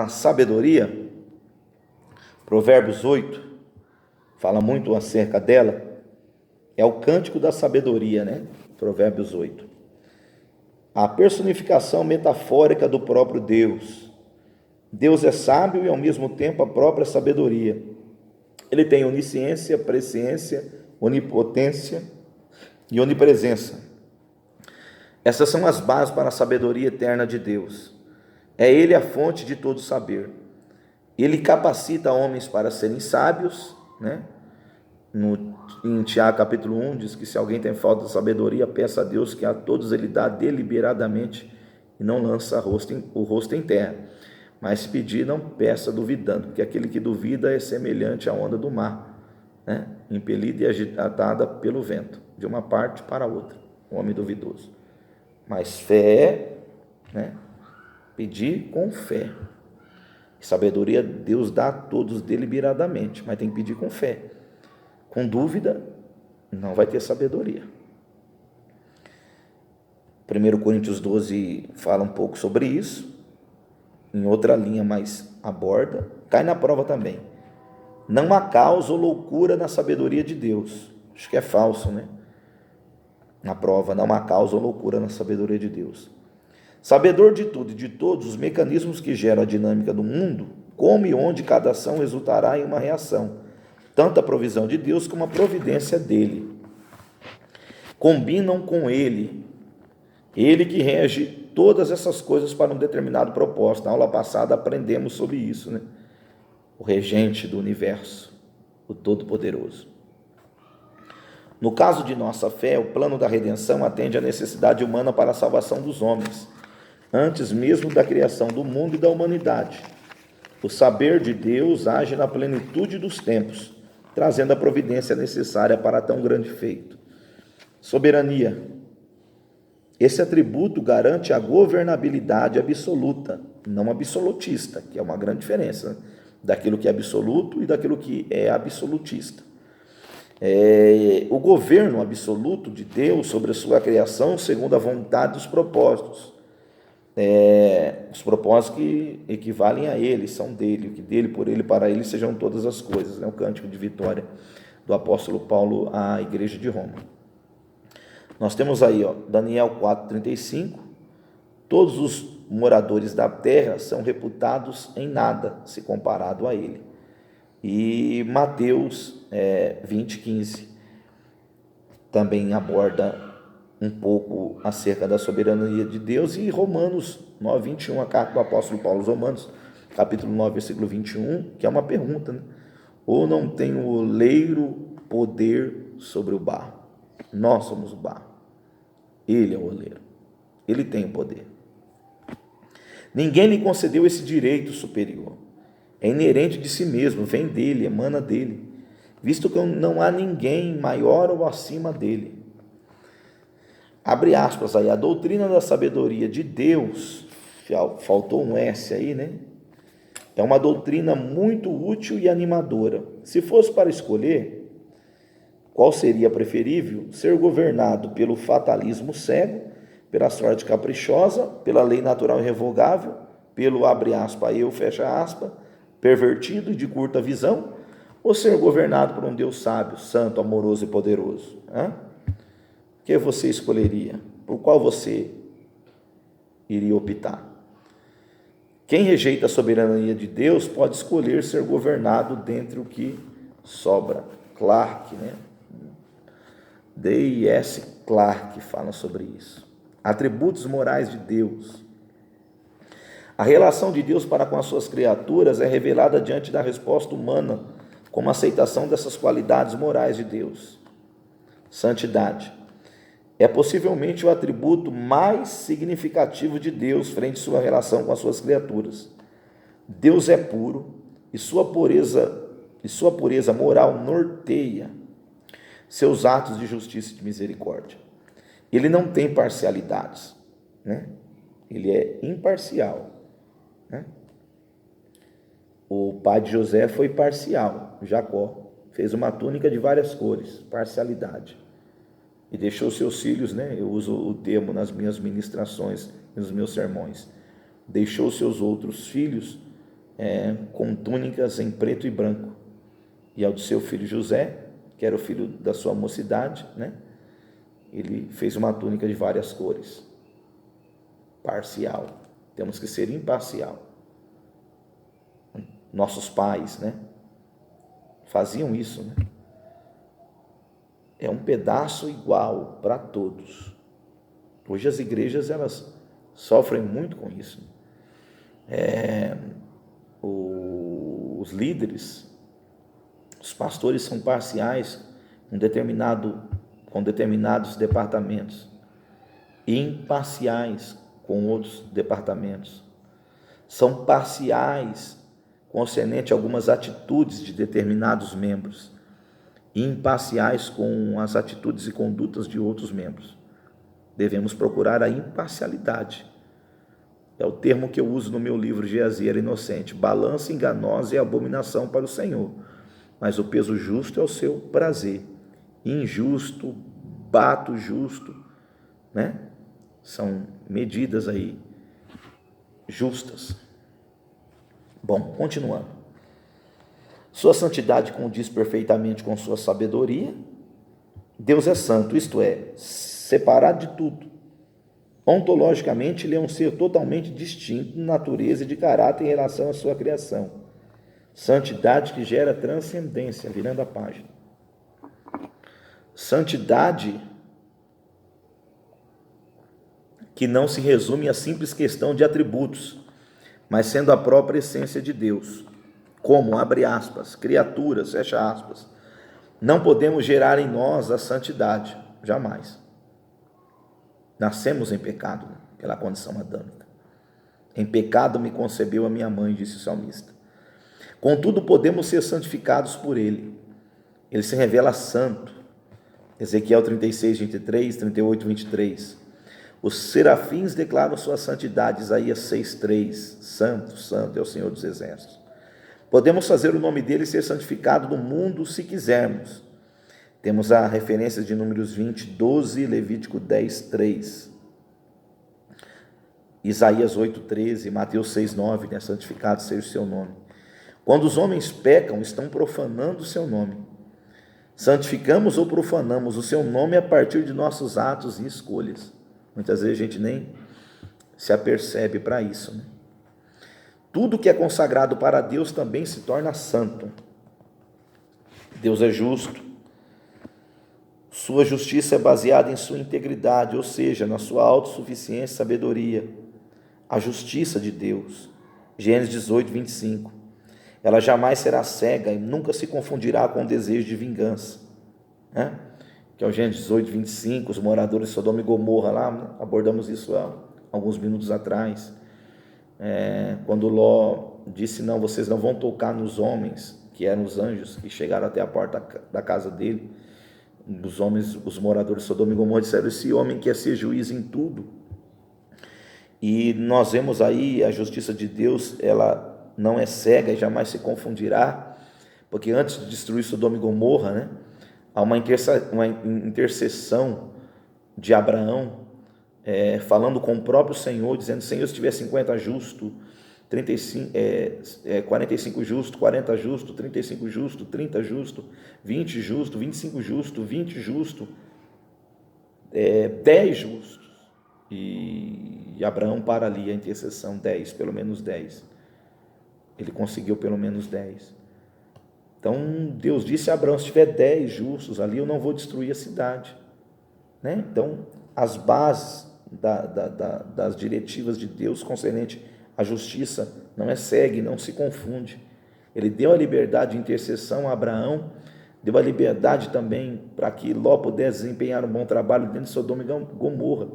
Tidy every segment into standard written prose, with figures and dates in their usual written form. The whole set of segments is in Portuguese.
a sabedoria, Provérbios 8, fala muito acerca dela, é o cântico da sabedoria, né? Provérbios 8. A personificação metafórica do próprio Deus. Deus é sábio e ao mesmo tempo a própria sabedoria. Ele tem onisciência, presciência, onipotência e onipresença. Essas são as bases para a sabedoria eterna de Deus. É Ele a fonte de todo saber. Ele capacita homens para serem sábios, né? Em Tiago capítulo 1 diz que se alguém tem falta de sabedoria, peça a Deus que a todos Ele dá deliberadamente e não lança o rosto em terra. Mas se pedir, não peça duvidando, porque aquele que duvida é semelhante à onda do mar, né? Impelida e agitada pelo vento, de uma parte para outra, o homem duvidoso. Mas fé, né? Pedir com fé. Sabedoria Deus dá a todos deliberadamente, mas tem que pedir com fé. Com dúvida, não vai ter sabedoria. 1 Coríntios 12 fala um pouco sobre isso, em outra linha, mas aborda, cai na prova também. Não há causa ou loucura na sabedoria de Deus. Acho que é falso, né? Na prova, não há causa ou loucura na sabedoria de Deus. Sabedor de tudo e de todos os mecanismos que geram a dinâmica do mundo, como e onde cada ação resultará em uma reação, tanto a provisão de Deus como a providência dele. Combinam com ele que rege todas essas coisas para um determinado propósito. Na aula passada aprendemos sobre isso, né? O regente do universo, o Todo-Poderoso. No caso de nossa fé, o plano da redenção atende à necessidade humana para a salvação dos homens, antes mesmo da criação do mundo e da humanidade. O saber de Deus age na plenitude dos tempos, trazendo a providência necessária para tão grande feito. Soberania. Esse atributo garante a governabilidade absoluta, não absolutista, que é uma grande diferença, né? Daquilo que é absoluto e daquilo que é absolutista. O governo absoluto de Deus sobre a sua criação segundo a vontade dos propósitos. Os propósitos que equivalem a ele, são dele, que dele, por ele, para ele sejam todas as coisas, né? O cântico de vitória do apóstolo Paulo à igreja de Roma. Nós temos aí, Daniel 4,35, todos os moradores da terra são reputados em nada, se comparado a ele. E Mateus 20,15 também aborda um pouco acerca da soberania de Deus, e Romanos 9,21, a carta do apóstolo Paulo aos Romanos, capítulo 9, versículo 21, que é uma pergunta, né? Ou não tem o oleiro poder sobre o barro? Nós somos o barro, ele é o oleiro, ele tem o poder. Ninguém lhe concedeu esse direito superior, é inerente de si mesmo, vem dele, emana dele, visto que não há ninguém maior ou acima dele. Abre aspas aí, a doutrina da sabedoria de Deus, faltou um S aí, né? É uma doutrina muito útil e animadora. Se fosse para escolher qual seria preferível, ser governado pelo fatalismo cego, pela sorte caprichosa, pela lei natural irrevogável, pelo abre aspas, eu fecha aspas, pervertido e de curta visão, ou ser governado por um Deus sábio, santo, amoroso e poderoso? O que você escolheria? Por qual você iria optar? Quem rejeita a soberania de Deus pode escolher ser governado dentre o que sobra. Clark, né? D.I.S. Clark fala sobre isso. Atributos morais de Deus. A relação de Deus para com as suas criaturas é revelada diante da resposta humana, como aceitação dessas qualidades morais de Deus. Santidade. É possivelmente o atributo mais significativo de Deus frente à sua relação com as suas criaturas. Deus é puro e sua pureza moral norteia seus atos de justiça e de misericórdia. Ele não tem parcialidades, né? Ele é imparcial, né? O pai de José foi parcial, Jacó, fez uma túnica de várias cores, parcialidade. E deixou seus filhos, né? Eu uso o termo nas minhas ministrações, nos meus sermões. Deixou seus outros filhos com túnicas em preto e branco. E ao de seu filho José, que era o filho da sua mocidade, né? Ele fez uma túnica de várias cores, parcial. Temos que ser imparcial. Nossos pais, né, faziam isso, né? É um pedaço igual para todos. Hoje as igrejas, elas sofrem muito com isso. Os líderes, os pastores são parciais com determinados departamentos, e imparciais com outros departamentos. São parciais concernente a algumas atitudes de determinados membros, e imparciais com as atitudes e condutas de outros membros. Devemos procurar a imparcialidade. É o termo que eu uso no meu livro Geazi era Inocente. Balança enganosa é abominação para o Senhor, mas o peso justo é o seu prazer. Injusto, bato justo, né? São medidas aí justas. Bom, continuando. Sua santidade condiz perfeitamente com sua sabedoria. Deus é santo, isto é, separado de tudo. Ontologicamente, ele é um ser totalmente distinto de natureza e de caráter em relação à sua criação. Santidade que gera transcendência, virando a página. Santidade que não se resume a simples questão de atributos, mas sendo a própria essência de Deus. Como, abre aspas, criaturas, fecha aspas, não podemos gerar em nós a santidade, jamais. Nascemos em pecado, pela condição adâmica. Em pecado me concebeu a minha mãe, disse o salmista. Contudo, podemos ser santificados por ele. Ele se revela santo. Ezequiel 36, 23, 38, 23. Os serafins declaram sua santidade, Isaías 6, 3. Santo, santo é o Senhor dos exércitos. Podemos fazer o nome dele ser santificado no mundo se quisermos. Temos a referência de Números 20, 12, Levítico 10, 3. Isaías 8, 13, Mateus 6, 9, né? Santificado seja o seu nome. Quando os homens pecam, estão profanando o seu nome. Santificamos ou profanamos o seu nome a partir de nossos atos e escolhas. Muitas vezes a gente nem se apercebe para isso, né? Tudo que é consagrado para Deus também se torna santo. Deus é justo. Sua justiça é baseada em sua integridade, ou seja, na sua autossuficiência e sabedoria. A justiça de Deus. Gênesis 18, 25. Ela jamais será cega e nunca se confundirá com o desejo de vingança, né? Que é o Gênesis 18, 25, os moradores de Sodoma e Gomorra lá, né? Abordamos isso há alguns minutos atrás. Quando Ló disse, não, vocês não vão tocar nos homens, que eram os anjos, que chegaram até a porta da casa dele. Os homens, os moradores de Sodoma e Gomorra disseram, esse homem quer ser juiz em tudo. E nós vemos aí a justiça de Deus, ela não é cega e jamais se confundirá, porque antes de destruir Sodoma e Gomorra, né, há uma intercessão de Abraão, falando com o próprio Senhor, dizendo, Senhor, se tiver 50 justo, 45 justo, 40 justo, 35 justo, 30 justo, 20 justo, 25 justo, 20 justo, 10 justos. E Abraão para ali a intercessão, 10, pelo menos 10. Ele conseguiu pelo menos 10. Então Deus disse a Abraão, se tiver 10 justos ali, eu não vou destruir a cidade, né? Então as bases das diretivas de Deus concernente à justiça não é cega, não se confunde. Ele deu a liberdade de intercessão a Abraão, deu a liberdade também para que Ló pudesse desempenhar um bom trabalho dentro de Sodoma e Gomorra.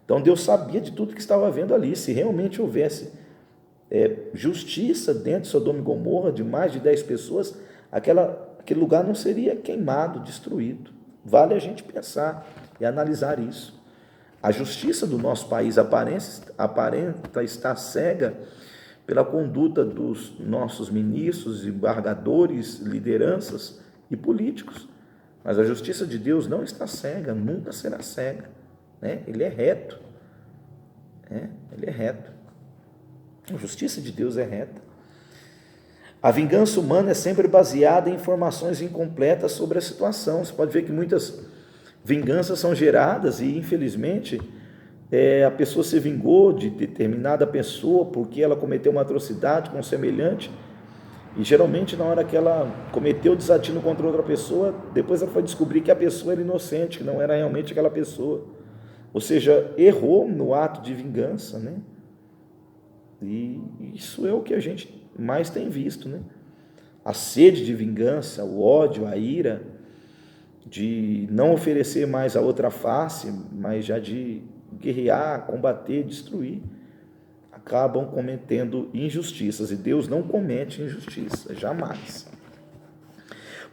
Então Deus sabia de tudo que estava havendo ali. Se realmente houvesse justiça dentro de Sodoma e Gomorra, de mais de 10 pessoas, aquele lugar não seria queimado, destruído. Vale a gente pensar e analisar isso. A justiça do nosso país aparenta estar cega pela conduta dos nossos ministros, embargadores, lideranças e políticos. Mas a justiça de Deus não está cega, nunca será cega, né? Ele é reto. Ele é reto. A justiça de Deus é reta. A vingança humana é sempre baseada em informações incompletas sobre a situação. Você pode ver que muitas vinganças são geradas e, infelizmente, a pessoa se vingou de determinada pessoa porque ela cometeu uma atrocidade com um semelhante, e geralmente na hora que ela cometeu o desatino contra outra pessoa, depois ela foi descobrir que a pessoa era inocente, que não era realmente aquela pessoa, ou seja, errou no ato de vingança, né? E isso é o que a gente mais tem visto, né? A sede de vingança, o ódio, a ira, de não oferecer mais a outra face, mas já de guerrear, combater, destruir, acabam cometendo injustiças, e Deus não comete injustiça, jamais.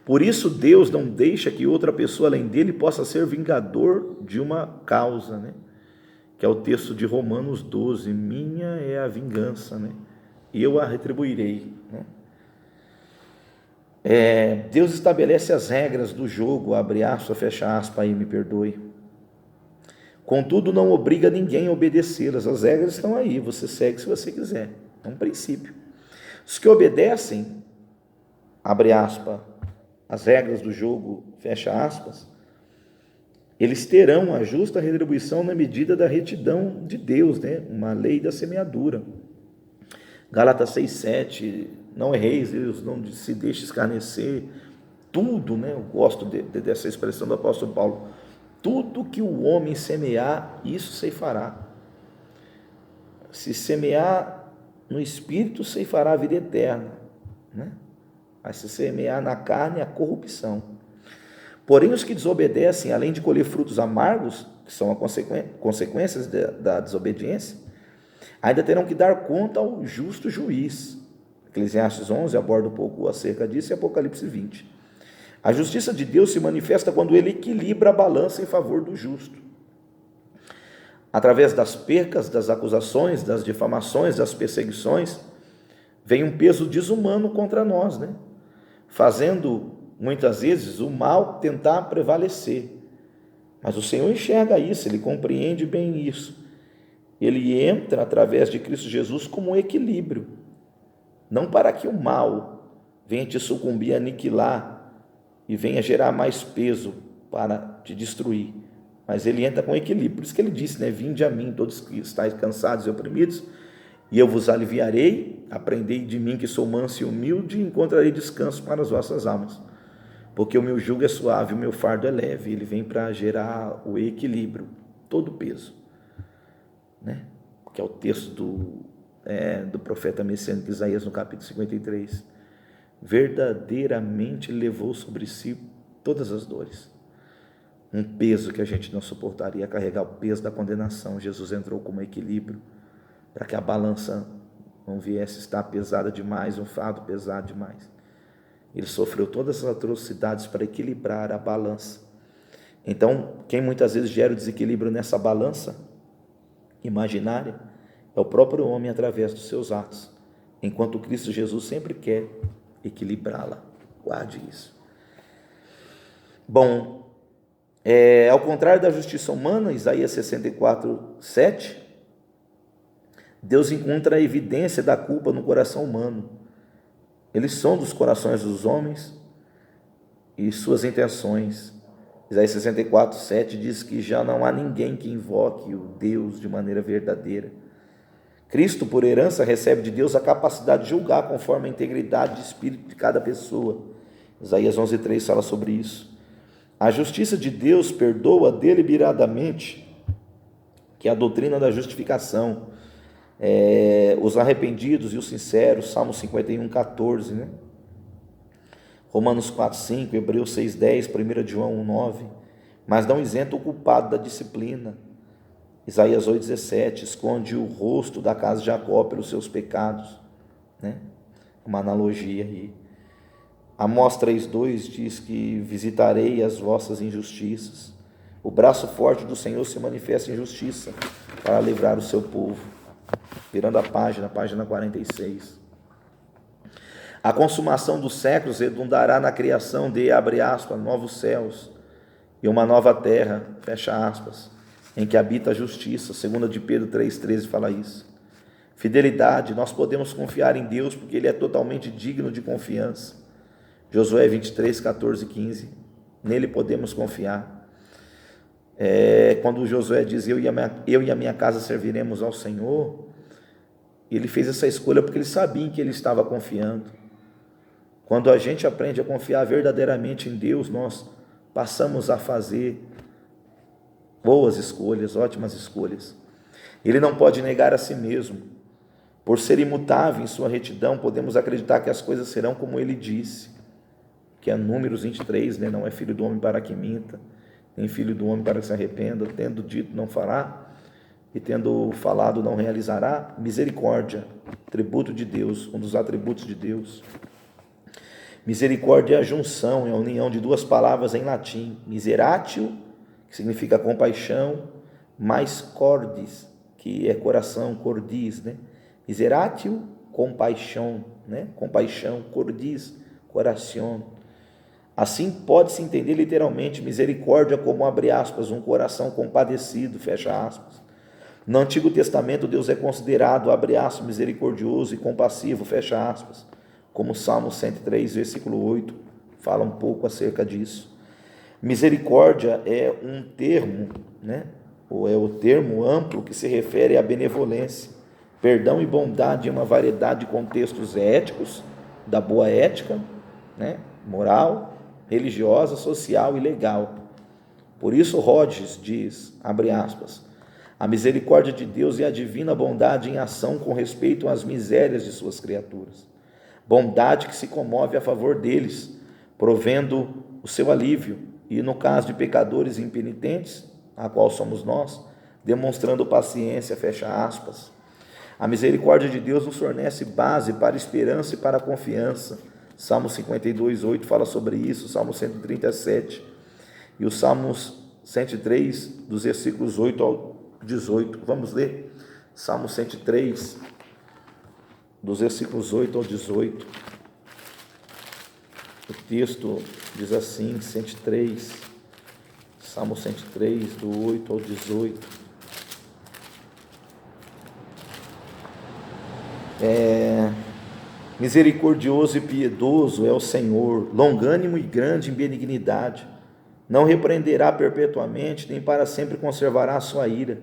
Por isso Deus não deixa que outra pessoa além dele possa ser vingador de uma causa, né? Que é o texto de Romanos 12, minha é a vingança, né? Eu a retribuirei, né? Deus estabelece as regras do jogo, abre aspas, fecha aspas, aí me perdoe. Contudo, não obriga ninguém a obedecê-las. As regras estão aí, você segue se você quiser. É um princípio. Os que obedecem, abre aspas, as regras do jogo, fecha aspas, eles terão a justa retribuição na medida da retidão de Deus, né? Uma lei da semeadura. Gálatas 6,7, não erreis, Deus não se deixe escarnecer. Tudo, né? Eu gosto dessa expressão do apóstolo Paulo. Tudo que o homem semear, isso ceifará. Se semear no Espírito, ceifará a vida eterna, né? Mas se semear na carne, a corrupção. Porém, os que desobedecem, além de colher frutos amargos, que são as consequências da desobediência, ainda terão que dar conta ao justo juiz. Eclesiastes 11 aborda um pouco acerca disso, e Apocalipse 20. A justiça de Deus se manifesta quando ele equilibra a balança em favor do justo. Através das percas, das acusações, das difamações, das perseguições, vem um peso desumano contra nós, né? Fazendo, muitas vezes, o mal tentar prevalecer. Mas o Senhor enxerga isso, Ele compreende bem isso. Ele entra, através de Cristo Jesus, como um equilíbrio. Não para que o mal venha te sucumbir, aniquilar, e venha gerar mais peso para te destruir. Mas ele entra com equilíbrio. Por isso que ele disse, né? Vinde a mim, todos que estáis cansados e oprimidos, e eu vos aliviarei. Aprendei de mim, que sou manso e humilde, e encontrarei descanso para as vossas almas. Porque o meu jugo é suave, o meu fardo é leve. Ele vem para gerar o equilíbrio, todo o peso, né? Que é o texto do profeta messiânico Isaías, no capítulo 53. Verdadeiramente levou sobre si todas as dores. Um peso que a gente não suportaria carregar, o peso da condenação. Jesus entrou como equilíbrio, para que a balança não viesse estar pesada demais, um fardo pesado demais. Ele sofreu todas as atrocidades para equilibrar a balança. Então, quem muitas vezes gera o desequilíbrio nessa balança imaginária é o próprio homem através dos seus atos, enquanto Cristo Jesus sempre quer equilibrá-la. Guarde isso. Bom, ao contrário da justiça humana, Isaías 64, 7, Deus encontra a evidência da culpa no coração humano. Eles são dos corações dos homens e suas intenções. Isaías 64, 7 diz que já não há ninguém que invoque o Deus de maneira verdadeira. Cristo, por herança, recebe de Deus a capacidade de julgar conforme a integridade de espírito de cada pessoa. Isaías 11:3 fala sobre isso. A justiça de Deus perdoa deliberadamente, que é a doutrina da justificação, os arrependidos e os sinceros, Salmo 51:14, né? Romanos 4:5, Hebreus 6:10, 1 João 1:9, mas não isenta o culpado da disciplina. Isaías 8:17, esconde o rosto da casa de Jacó pelos seus pecados, né? Uma analogia aí. Amós 3:2 diz que visitarei as vossas injustiças. O braço forte do Senhor se manifesta em justiça para livrar o seu povo. Virando a página 46. A consumação dos séculos redundará na criação de, abre aspas, novos céus e uma nova terra, fecha aspas, em que habita a justiça. 2 de Pedro 3,13 fala isso. Fidelidade, nós podemos confiar em Deus porque Ele é totalmente digno de confiança. Josué 23, 14 e 15, nele podemos confiar. Quando Josué diz, eu e a minha casa serviremos ao Senhor, ele fez essa escolha porque ele sabia em que ele estava confiando. Quando a gente aprende a confiar verdadeiramente em Deus, nós passamos a fazer boas escolhas, ótimas escolhas. Ele não pode negar a si mesmo. Por ser imutável em sua retidão, podemos acreditar que as coisas serão como ele disse, que é Números 23, não é filho do homem para que minta, nem filho do homem para que se arrependa, tendo dito não fará, e tendo falado não realizará. Misericórdia, atributo de Deus, um dos atributos de Deus. Misericórdia é a junção, é a união de duas palavras em latim, miseratio, que significa compaixão, mais cordis, que é coração, cordis, Miseratio, compaixão, compaixão, cordis, coração. Assim pode-se entender literalmente misericórdia como, abre aspas, um coração compadecido, fecha aspas. No Antigo Testamento, Deus é considerado, abre aspas, misericordioso e compassivo, fecha aspas, como Salmo 103, versículo 8, fala um pouco acerca disso. Misericórdia é um termo, ou é o termo amplo que se refere à benevolência, perdão e bondade em uma variedade de contextos éticos, da boa ética, moral, religiosa, social e legal. Por isso Rhodes diz, abre aspas, a misericórdia de Deus é a divina bondade em ação com respeito às misérias de suas criaturas. Bondade que se comove a favor deles, provendo o seu alívio, e no caso de pecadores impenitentes, a qual somos nós, demonstrando paciência, fecha aspas. A misericórdia de Deus nos fornece base para a esperança e para a confiança. Salmo 52, 8 fala sobre isso, Salmo 137 e o Salmos 103, dos versículos 8 ao 18. Vamos ler? Salmo 103, dos versículos 8 ao 18. O texto diz assim, 103, Salmo 103, do 8 ao 18. Misericordioso e piedoso é o Senhor, longânimo e grande em benignidade, não repreenderá perpetuamente, nem para sempre conservará a sua ira,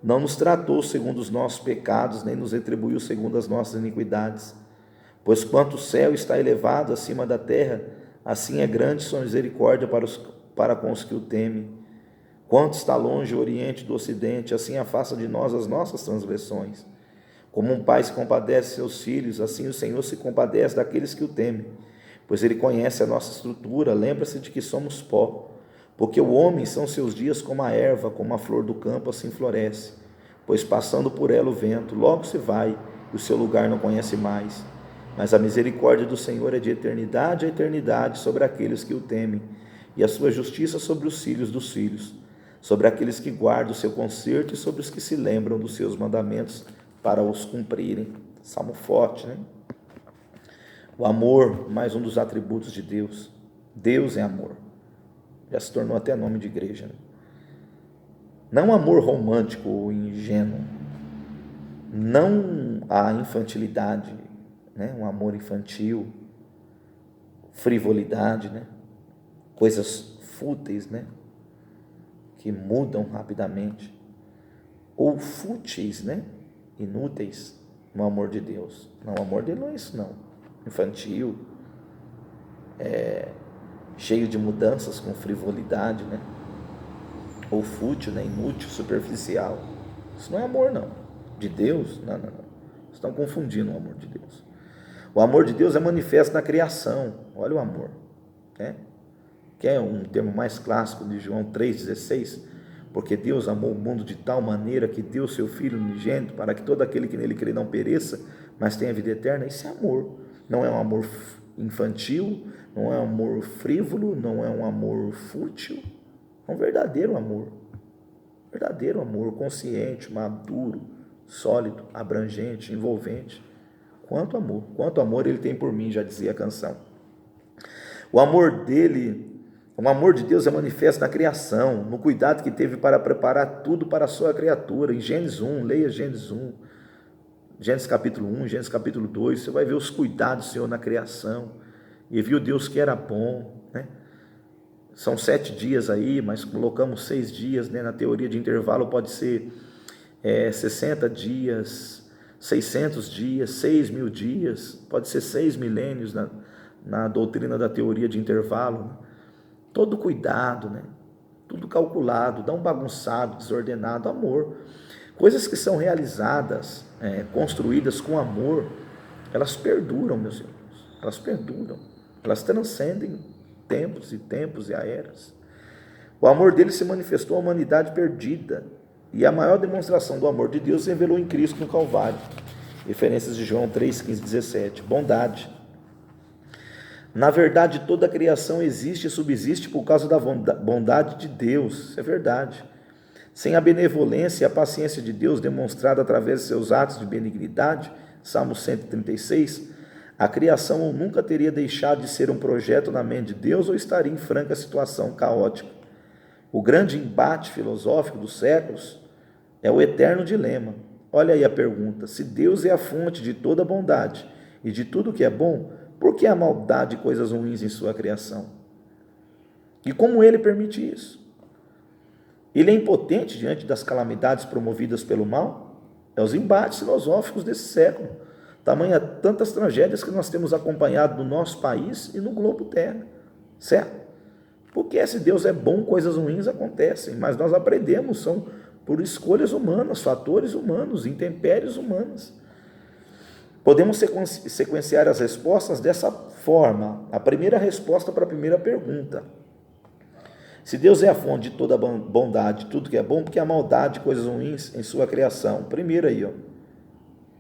não nos tratou segundo os nossos pecados, nem nos retribuiu segundo as nossas iniquidades, pois quanto o céu está elevado acima da terra, assim é grande sua misericórdia para com os que o temem. Quanto está longe o oriente do ocidente, assim afasta de nós as nossas transgressões. Como um pai se compadece de seus filhos, assim o Senhor se compadece daqueles que o temem, pois Ele conhece a nossa estrutura, lembra-se de que somos pó, porque o homem são seus dias como a erva, como a flor do campo, assim floresce, pois passando por ela o vento, logo se vai, e o seu lugar não conhece mais. Mas a misericórdia do Senhor é de eternidade a eternidade sobre aqueles que o temem, e a sua justiça sobre os filhos dos filhos, sobre aqueles que guardam o seu conserto e sobre os que se lembram dos seus mandamentos, para os cumprirem. Salmo forte, O amor, mais um dos atributos de Deus. Deus é amor. Já se tornou até nome de igreja. Não amor romântico ou ingênuo. Não a infantilidade, um amor infantil, frivolidade, coisas fúteis, que mudam rapidamente. Ou fúteis, inúteis no amor de Deus. Não, o amor dele não é isso não. Infantil, cheio de mudanças com frivolidade, ou fútil, inútil, superficial. Isso não é amor não. De Deus, não. Estão confundindo o amor de Deus. O amor de Deus é manifesto na criação. Olha o amor, que é um termo mais clássico de João 3,16. Porque Deus amou o mundo de tal maneira que deu seu Filho unigênito para que todo aquele que nele crê não pereça, mas tenha vida eterna. Isso é amor. Não é um amor infantil, não é um amor frívolo, não é um amor fútil. É um verdadeiro amor. Verdadeiro amor, consciente, maduro, sólido, abrangente, envolvente. Quanto amor ele tem por mim, já dizia a canção. O amor de Deus é manifesto na criação, no cuidado que teve para preparar tudo para a sua criatura. Em Gênesis 1, leia Gênesis 1. Gênesis capítulo 1, Gênesis capítulo 2, você vai ver os cuidados do Senhor na criação, e viu Deus que era bom, né? São 7 dias aí, mas colocamos 6 dias, né? Na teoria de intervalo pode ser 60 dias, 600 dias, 6.000 dias, pode ser 6 milênios na doutrina da teoria de intervalo, né? Todo cuidado, né? Tudo calculado, não bagunçado, desordenado, amor. Coisas que são realizadas, construídas com amor, elas perduram, meus irmãos, elas perduram, elas transcendem tempos e eras. O amor dele se manifestou à humanidade perdida, e a maior demonstração do amor de Deus se revelou em Cristo no Calvário. Referências de João 3, 15, 17. Bondade. Na verdade, toda a criação existe e subsiste por causa da bondade de Deus, isso é verdade. Sem a benevolência e a paciência de Deus demonstrada através de seus atos de benignidade, Salmo 136, a criação nunca teria deixado de ser um projeto na mente de Deus ou estaria em franca situação caótica. O grande embate filosófico dos séculos é o eterno dilema. Olha aí a pergunta: se Deus é a fonte de toda bondade e de tudo que é bom, por que a maldade e coisas ruins em sua criação? E como ele permite isso? Ele é impotente diante das calamidades promovidas pelo mal? É os embates filosóficos desse século. Tamanha tantas tragédias que nós temos acompanhado no nosso país e no globo terra, certo? Porque se Deus é bom, coisas ruins acontecem, mas nós aprendemos, são por escolhas humanas, fatores humanos, intempéries humanas. Podemos sequenciar as respostas dessa forma. A primeira resposta para a primeira pergunta: se Deus é a fonte de toda bondade, tudo que é bom, porque a maldade, coisas ruins em sua criação. Primeiro aí, ó.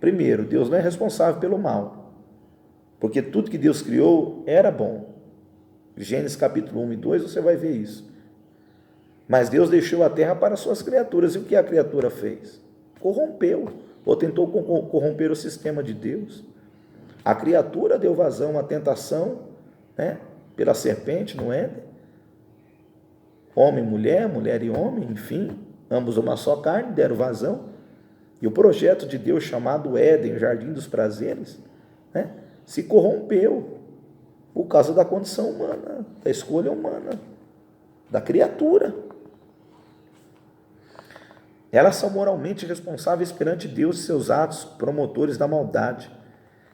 Primeiro, Deus não é responsável pelo mal, porque tudo que Deus criou era bom. Gênesis capítulo 1 e 2, você vai ver isso. Mas Deus deixou a terra para suas criaturas, e o que a criatura fez? Corrompeu, ou tentou corromper o sistema de Deus. A criatura deu vazão à tentação, né, pela serpente no Éden. Homem e mulher, mulher e homem, enfim, ambos uma só carne, deram vazão. E o projeto de Deus chamado Éden, o jardim dos prazeres, né, se corrompeu por causa da condição humana, da escolha humana, da criatura. Elas são moralmente responsáveis perante Deus e seus atos promotores da maldade.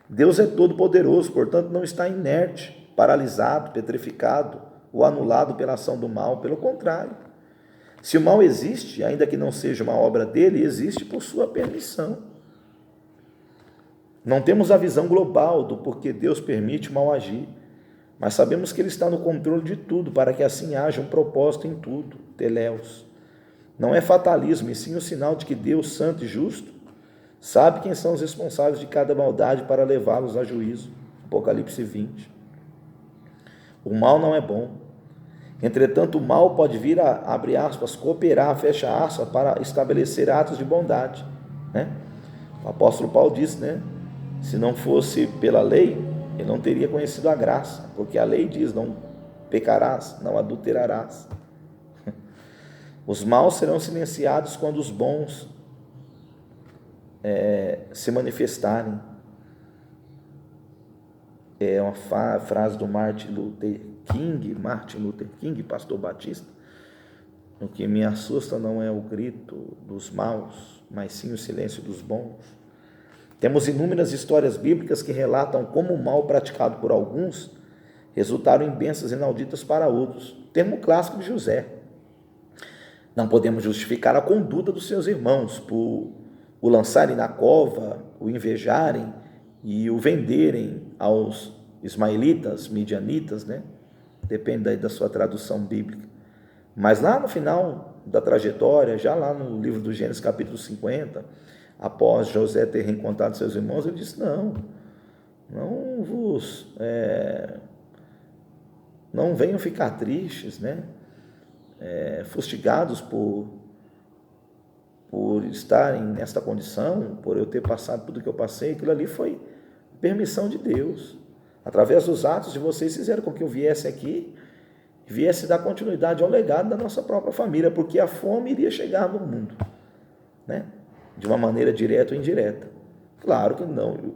Deus é todo-poderoso, portanto não está inerte, paralisado, petrificado ou anulado pela ação do mal. Pelo contrário, se o mal existe, ainda que não seja uma obra dele, existe por sua permissão. Não temos a visão global do porquê Deus permite o mal agir, mas sabemos que ele está no controle de tudo, para que assim haja um propósito em tudo, teleios. Não é fatalismo, e sim o sinal de que Deus, santo e justo, sabe quem são os responsáveis de cada maldade para levá-los a juízo. Apocalipse 20. O mal não é bom. Entretanto, o mal pode vir a, abre aspas, cooperar, fecha aspas, para estabelecer atos de bondade, né? O apóstolo Paulo disse, né? Se não fosse pela lei, ele não teria conhecido a graça, porque a lei diz: não pecarás, não adulterarás. Os maus serão silenciados quando os bons se manifestarem. É uma frase do Martin Luther King, pastor batista: o que me assusta não é o grito dos maus, mas sim o silêncio dos bons. Temos inúmeras histórias bíblicas que relatam como o mal praticado por alguns resultaram em bênçãos inauditas para outros. Termo clássico de José. Não podemos justificar a conduta dos seus irmãos por o lançarem na cova, o invejarem e o venderem aos ismaelitas, midianitas, né? Depende aí da sua tradução bíblica. Mas lá no final da trajetória, já lá no livro do Gênesis capítulo 50, após José ter reencontrado seus irmãos, ele disse: não venham ficar tristes, né? Fustigados por estarem nesta condição, por eu ter passado tudo que eu passei. Aquilo ali foi permissão de Deus. Através dos atos de vocês fizeram com que eu viesse aqui, viesse dar continuidade ao legado da nossa própria família, porque a fome iria chegar no mundo, né? De uma maneira direta ou indireta. Claro que não, eu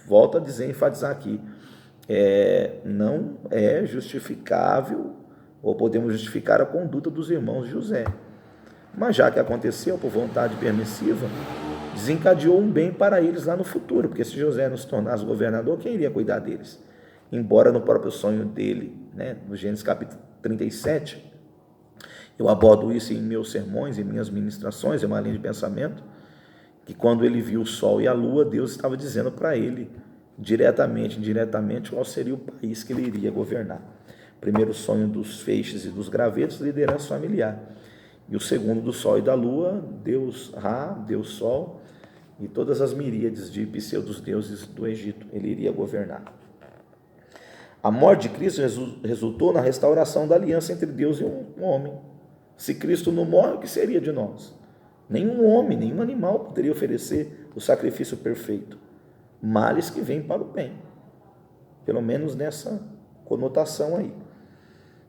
volto a dizer, enfatizar aqui, não é justificável, ou podemos justificar a conduta dos irmãos de José. Mas já que aconteceu por vontade permissiva, desencadeou um bem para eles lá no futuro, porque se José não se tornasse governador, quem iria cuidar deles? Embora no próprio sonho dele, no Gênesis capítulo 37, eu abordo isso em meus sermões, em minhas ministrações, é uma linha de pensamento, que quando ele viu o sol e a lua, Deus estava dizendo para ele, diretamente, indiretamente, qual seria o país que ele iria governar. Primeiro, o sonho dos feixes e dos gravetos, liderança familiar. E o segundo, do sol e da lua, Deus Ra, Deus Sol, e todas as miríades de pseudos deuses do Egito, ele iria governar. A morte de Cristo resultou na restauração da aliança entre Deus e um homem. Se Cristo não morre, o que seria de nós? Nenhum homem, nenhum animal poderia oferecer o sacrifício perfeito. Males que vêm para o bem. Pelo menos nessa conotação aí.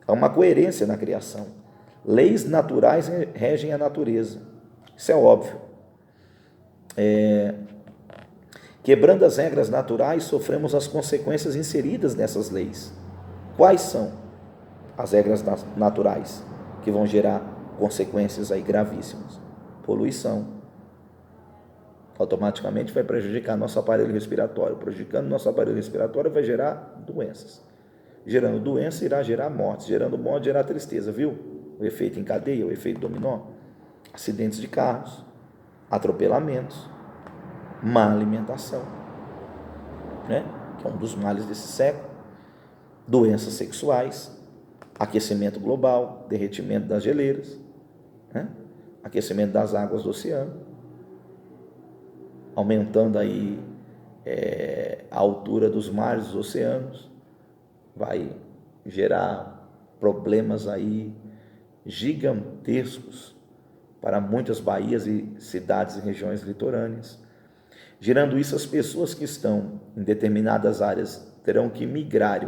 Há uma coerência na criação. Leis naturais regem a natureza. Isso é óbvio. Quebrando as regras naturais, sofremos as consequências inseridas nessas leis. Quais são as regras naturais que vão gerar consequências aí gravíssimas? Poluição. Automaticamente vai prejudicar nosso aparelho respiratório. Prejudicando nosso aparelho respiratório vai gerar doenças. Gerando doença irá gerar mortes. Gerando morte, gerar tristeza, viu? O efeito em cadeia, o efeito dominó. Acidentes de carros, atropelamentos, má alimentação, que é um dos males desse século, doenças sexuais, aquecimento global, derretimento das geleiras, aquecimento das águas do oceano, aumentando aí a altura dos mares, dos oceanos, vai gerar problemas aí gigantescos para muitas baías e cidades e regiões litorâneas. Gerando isso, as pessoas que estão em determinadas áreas terão que migrar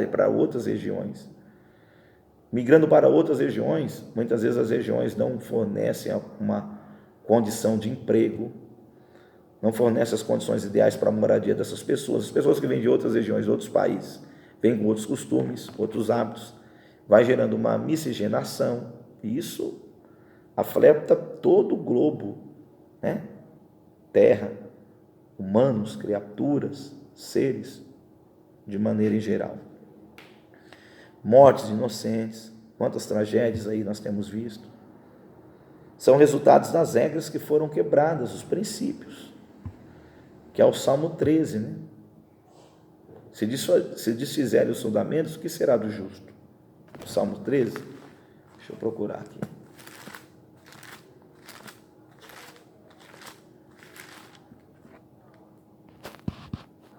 para outras regiões. Migrando para outras regiões, muitas vezes as regiões não fornecem uma condição de emprego, não fornecem as condições ideais para a moradia dessas pessoas. As pessoas que vêm de outras regiões, outros países, vêm com outros costumes, outros hábitos, vai gerando uma miscigenação, e isso afeta todo o globo, Terra, humanos, criaturas, seres, de maneira em geral. Mortes inocentes, quantas tragédias aí nós temos visto, são resultados das regras que foram quebradas, os princípios, que é o Salmo 13, Se desfizerem os fundamentos, o que será do justo? O Salmo 13, deixa eu procurar aqui.